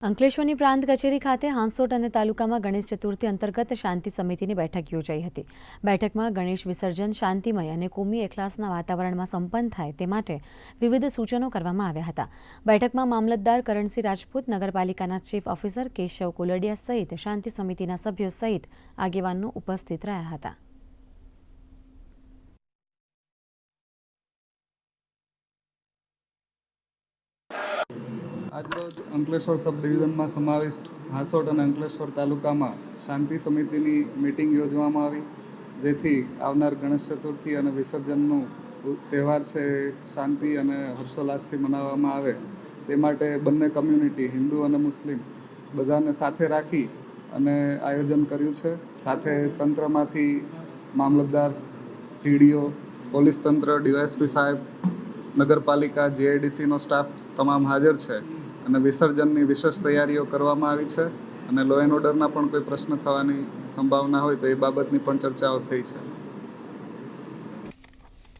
અંકલેશ્વરની પ્રાંત કચેરી ખાતે હાંસોટ અને તાલુકામાં ગણેશ ચતુર્થી અંતર્ગત શાંતિ સમિતિની બેઠક યોજાઈ હતી. બેઠકમાં ગણેશ વિસર્જન શાંતિમય અને કોમી એખલાસના વાતાવરણમાં સંપન્ન થાય તે માટે વિવિધ સૂચનો કરવામાં આવ્યા હતા. બેઠકમાં મામલતદાર કરણસિંહ રાજપૂત, નગરપાલિકાના ચીફ ઓફિસર કેશવ કોલડિયા સહિત શાંતિ સમિતિના સભ્યો સહિત આગેવાનો ઉપસ્થિત રહ્યા હતા. આજરોજ અંકલેશ્વર સબ ડિવિઝનમાં સમાવિષ્ટ હાંસોટ અને અંકલેશ્વર તાલુકામાં શાંતિ સમિતિની મિટિંગ યોજવામાં આવી, જેથી આવનાર ગણેશ ચતુર્થી અને વિસર્જનનું તહેવાર છે શાંતિ અને હર્ષોલ્લાસથી મનાવવામાં આવે તે માટે બંને કમ્યુનિટી હિન્દુ અને મુસ્લિમ બધાને સાથે રાખી અને આયોજન કર્યું છે. સાથે તંત્રમાંથી મામલતદાર, ટીડીઓ, પોલીસ તંત્ર, ડીવાયએસપી સાહેબ, નગરપાલિકા, જીઆઈડીસીનો સ્ટાફ તમામ હાજર છે અને વિસર્જનની વિશેષ તૈયારીઓ કરવામાં આવી છે અને લો એન્ડ ઓર્ડરના પણ કોઈ પ્રશ્ન થવાની સંભાવના હોય તો એ બાબતની પણ ચર્ચાઓ થઈ છે.